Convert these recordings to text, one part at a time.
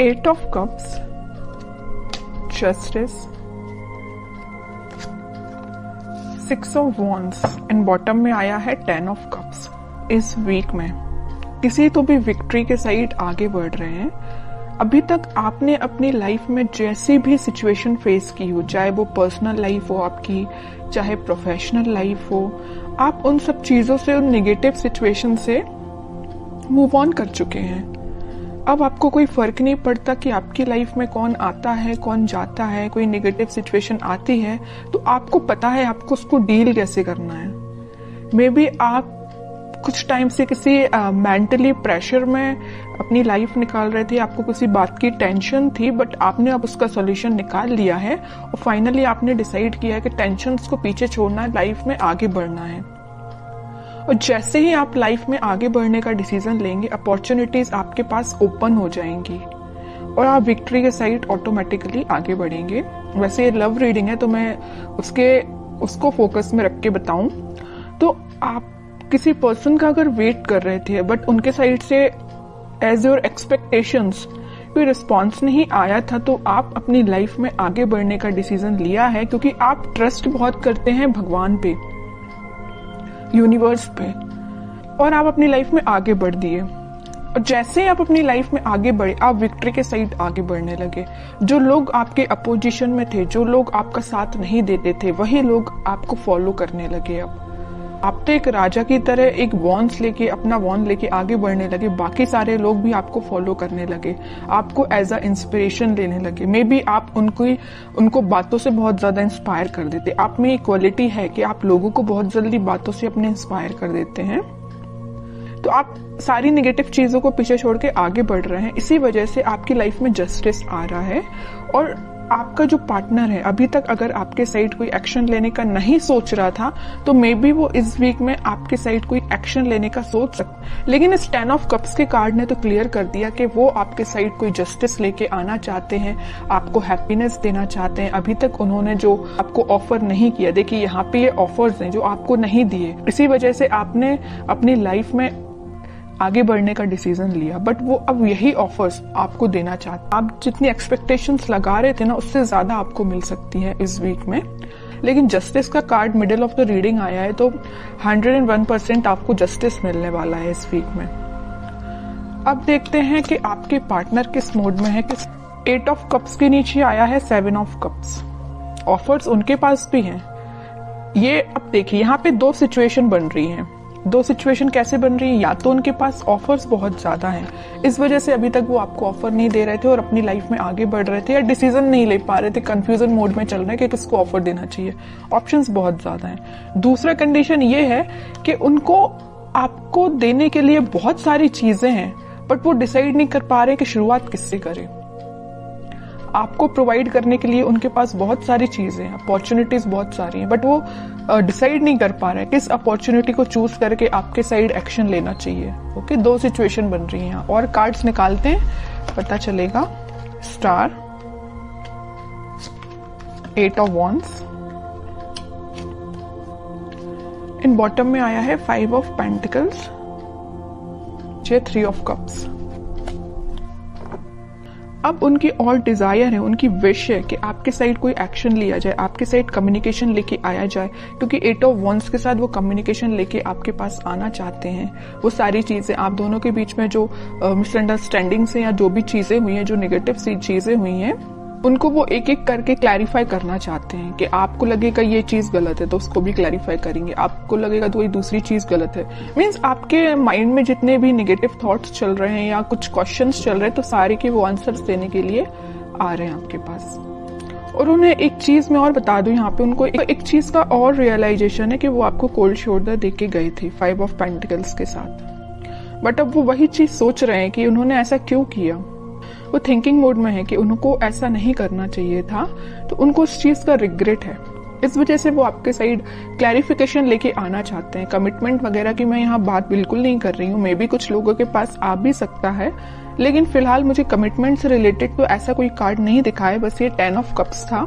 8 of cups, justice, 6 of wands and bottom में आया है 10 ऑफ कप्स। इस वीक में किसी तो भी विक्ट्री के साइड आगे बढ़ रहे हैं। अभी तक आपने अपनी लाइफ में जैसी भी सिचुएशन फेस की हो, चाहे वो पर्सनल लाइफ हो आपकी, चाहे प्रोफेशनल लाइफ हो, आप उन सब चीजों से, उन नेगेटिव सिचुएशन से मूव ऑन कर चुके हैं। अब आपको कोई फर्क नहीं पड़ता कि आपकी लाइफ में कौन आता है, कौन जाता है। कोई नेगेटिव सिचुएशन आती है तो आपको पता है आपको उसको डील कैसे करना है। मे बी आप कुछ टाइम से किसी मेंटली प्रेशर में अपनी लाइफ निकाल रहे थे, आपको किसी बात की टेंशन थी, बट आपने अब उसका सॉल्यूशन निकाल लिया है और फाइनली आपने डिसाइड किया है कि टेंशन्स को पीछे छोड़ना है, लाइफ में आगे बढ़ना है। और जैसे ही आप लाइफ में आगे बढ़ने का डिसीजन लेंगे, अपॉर्चुनिटीज आपके पास ओपन हो जाएंगी और आप विक्ट्री के साइड ऑटोमेटिकली आगे बढ़ेंगे। वैसे ये लव रीडिंग है तो मैं उसको फोकस में रख के बताऊं तो आप किसी पर्सन का अगर वेट कर रहे थे बट उनके साइड से एज योर एक्सपेक्टेशंस कोई रिस्पॉन्स नहीं आया था, तो आप अपनी लाइफ में आगे बढ़ने का डिसीजन लिया है क्योंकि आप ट्रस्ट बहुत करते हैं भगवान पे, यूनिवर्स पे, और आप अपनी लाइफ में आगे बढ़ दिए। और जैसे ही आप अपनी लाइफ में आगे बढ़े, आप विक्ट्री के साइड आगे बढ़ने लगे। जो लोग आपके अपोजिशन में थे, जो लोग आपका साथ नहीं देते थे, वही लोग आपको फॉलो करने लगे। अब आप तो एक राजा की तरह एक वॉन्स लेके, अपना वॉन्ड लेके आगे बढ़ने लगे। बाकी सारे लोग भी आपको फॉलो करने लगे, आपको एज अ इंस्पिरेशन लेने लगे। मे बी आप उनको बातों से बहुत ज्यादा इंस्पायर कर देते। आप में एक क्वालिटी है कि आप लोगों को बहुत जल्दी बातों से अपने इंस्पायर कर देते हैं। तो आप सारी नेगेटिव चीजों को पीछे छोड़ के आगे बढ़ रहे हैं। इसी वजह से आपकी लाइफ में जस्टिस आ रहा है। और आपका जो पार्टनर है, अभी तक अगर आपके साइड कोई एक्शन लेने का नहीं सोच रहा था, तो मे बी वो इस वीक में आपके साइड कोई एक्शन लेने का सोच सकता। लेकिन इस 10 ऑफ कप्स के कार्ड ने तो क्लियर कर दिया कि वो आपके साइड कोई जस्टिस लेके आना चाहते हैं, आपको हैप्पीनेस देना चाहते हैं। अभी तक उन्होंने जो आपको ऑफर नहीं किया, देखिए यहाँ पे ये ऑफर्स हैं जो आपको नहीं दिए, इसी वजह से आपने अपनी लाइफ में आगे बढ़ने का डिसीजन लिया। बट वो अब यही ऑफर्स आपको देना चाहते। आप जितनी एक्सपेक्टेशंस लगा रहे थे ना, उससे ज्यादा आपको मिल सकती है इस वीक में। लेकिन जस्टिस का card middle of the reading आया है, तो 101% आपको जस्टिस मिलने वाला है इस वीक में। अब देखते हैं कि आपके पार्टनर किस मोड में है। 8 ऑफ कप्स के नीचे आया है 7 ऑफ कप्स। ऑफर्स उनके पास भी हैं। ये अब देखिए, यहाँ पे दो सिचुएशन बन रही हैं। दो सिचुएशन कैसे बन रही है? या तो उनके पास ऑफर्स बहुत ज्यादा हैं, इस वजह से अभी तक वो आपको ऑफर नहीं दे रहे थे और अपनी लाइफ में आगे बढ़ रहे थे, या डिसीजन नहीं ले पा रहे थे, कंफ्यूजन मोड में चल रहे हैं कि किसको ऑफर देना चाहिए। ऑप्शंस बहुत ज्यादा हैं। दूसरा कंडीशन ये है कि उनको आपको देने के लिए बहुत सारी चीजें हैं, बट वो डिसाइड नहीं कर पा रहे कि शुरुआत किससे करें। आपको प्रोवाइड करने के लिए उनके पास बहुत सारी चीजें हैं, अपॉर्चुनिटीज बहुत सारी हैं, बट वो डिसाइड नहीं कर पा रहे किस अपॉर्चुनिटी को चूज करके आपके साइड एक्शन लेना चाहिए। ओके, दो सिचुएशन बन रही हैं। और कार्ड्स निकालते हैं, पता चलेगा। Star, 8 of wands, in bottom में आया है 5 ऑफ पेंटिकल्स, 3 ऑफ कप्स। अब उनकी और डिजायर है, उनकी विश है कि आपके साइड कोई एक्शन लिया जाए, आपके साइड कम्युनिकेशन लेके आया जाए, क्योंकि 8 ऑफ वॉन्ड्स के साथ वो कम्युनिकेशन लेके आपके पास आना चाहते हैं। वो सारी चीजें, आप दोनों के बीच में जो मिसअंडरस्टैंडिंग्स हैं या जो भी चीजें हुई हैं, जो नेगेटिव सी चीजें हुई हैं, उनको वो एक एक करके क्लैरिफाई करना चाहते हैं। कि आपको लगेगा ये चीज गलत है तो उसको भी क्लैरिफाई करेंगे, आपको लगेगा तो ये दूसरी चीज गलत है। मीन्स आपके माइंड में जितने भी नेगेटिव थॉट्स चल रहे हैं या कुछ क्वेश्चंस चल रहे हैं, तो सारे के वो आंसर्स देने के लिए आ रहे हैं आपके पास। और उन्हें एक चीज मैं और बता दूं, यहाँ पे उनको एक चीज का और रियलाइजेशन है कि वो आपको कोल्ड शोल्डर दे के गए थे 5 ऑफ पेंटिकल्स के साथ। बट अब वो वही चीज सोच रहे हैं कि उन्होंने ऐसा क्यों किया। वो थिंकिंग मोड में है कि उनको ऐसा नहीं करना चाहिए था, तो उनको उस चीज का रिग्रेट है। इस वजह से वो आपके साइड क्लैरिफिकेशन लेके आना चाहते हैं। कमिटमेंट वगैरह की मैं यहाँ बात बिल्कुल नहीं कर रही हूँ, मे बी कुछ लोगों के पास आ भी सकता है, लेकिन फिलहाल मुझे कमिटमेंट से रिलेटेड तो ऐसा कोई कार्ड नहीं दिखा है। बस ये 10 ऑफ कप्स था,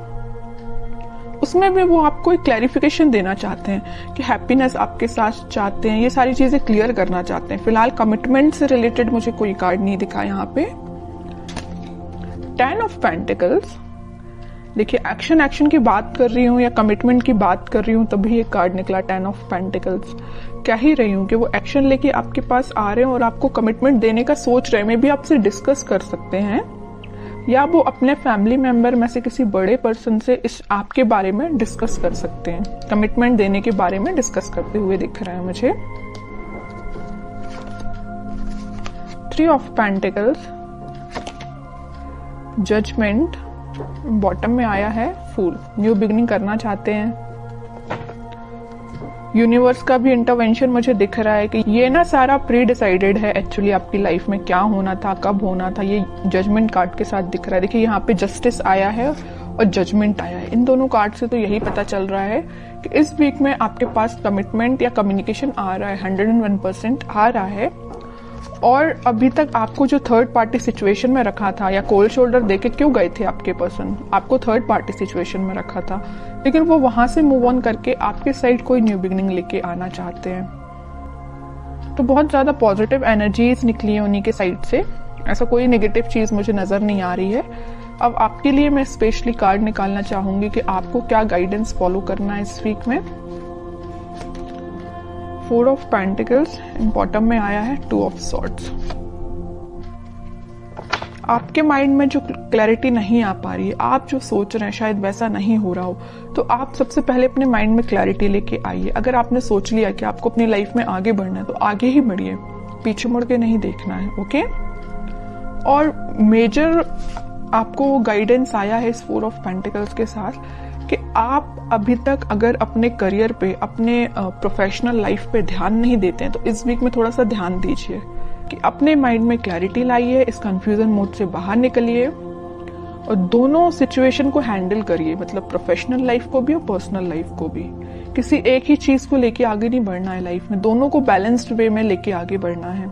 उसमें भी वो आपको एक क्लैरिफिकेशन देना चाहते हैं कि हैप्पीनेस आपके साथ चाहते हैं, ये सारी चीजें क्लियर करना चाहते हैं। फिलहाल कमिटमेंट से रिलेटेड मुझे कोई कार्ड नहीं दिखा यहाँ पे। 10 ऑफ पेंटिकल्स, देखिए एक्शन की बात कर रही हूँ या कमिटमेंट की बात कर रही हूँ तभी ये कार्ड निकला 10 ऑफ पेंटिकल्स। क्या ही रही हूँ कि वो एक्शन लेके आपके पास आ रहे हैं और आपको कमिटमेंट देने का सोच रहे हैं। मे भी आपसे डिस्कस कर सकते हैं या वो अपने फैमिली मेंबर में से किसी बड़े पर्सन से इस आपके बारे में डिस्कस कर सकते हैं, कमिटमेंट देने के बारे में डिस्कस करते हुए दिख रहा है मुझे। 3 ऑफ पेंटिकल्स, जजमेंट, बॉटम में आया है फूल, न्यू बिगनिंग करना चाहते हैं। यूनिवर्स का भी इंटरवेंशन मुझे दिख रहा है कि ये ना सारा प्री डिसाइडेड है एक्चुअली आपकी लाइफ में क्या होना था, कब होना था, ये जजमेंट कार्ड के साथ दिख रहा है। देखिए यहाँ पे जस्टिस आया है और जजमेंट आया है। इन दोनों कार्ड से तो यही पता चल रहा है कि इस वीक में आपके पास कमिटमेंट या कम्युनिकेशन आ रहा है, 101% आ रहा है। और अभी तक आपको जो थर्ड पार्टी सिचुएशन में रखा था या कोल्ड शोल्डर देके क्यों गए थे आपके पर्सन, आपको थर्ड पार्टी सिचुएशन में रखा था, लेकिन वो वहां से मूव ऑन करके आपके साइड कोई न्यू बिगनिंग लेके आना चाहते हैं। तो बहुत ज्यादा पॉजिटिव एनर्जीज निकली है उन्हीं के साइड से, ऐसा कोई नेगेटिव चीज मुझे नजर नहीं आ रही है। अब आपके लिए मैं स्पेशली कार्ड निकालना चाहूंगी कि आपको क्या गाइडेंस फॉलो करना है इस वीक में। 4 ऑफ पेंटिकल्स, बॉटम में आया है 2 ऑफ सॉर्ड्स। आपके माइंड में जो क्लैरिटी नहीं आ पा रही है, आप जो सोच रहे हैं शायद वैसा नहीं हो रहा हो, तो आप सबसे पहले अपने माइंड में क्लैरिटी लेके आइए। अगर आपने सोच लिया कि आपको अपनी लाइफ में आगे बढ़ना है तो आगे ही बढ़िए, पीछे मुड़ के नहीं देखना है, ओके। और मेजर आपको गाइडेंस आया है इस 4 ऑफ पेंटिकल्स के साथ कि आप अभी तक अगर अपने करियर पे, अपने प्रोफेशनल लाइफ पे ध्यान नहीं देते हैं तो इस वीक में थोड़ा सा ध्यान दीजिए कि अपने माइंड में क्लैरिटी लाइए, इस कंफ्यूजन मोड से बाहर निकलिए और दोनों सिचुएशन को हैंडल करिए, मतलब प्रोफेशनल लाइफ को भी और पर्सनल लाइफ को भी। किसी एक ही चीज को लेके आगे नहीं बढ़ना है लाइफ में, दोनों को बैलेंस्ड वे में लेके आगे बढ़ना है।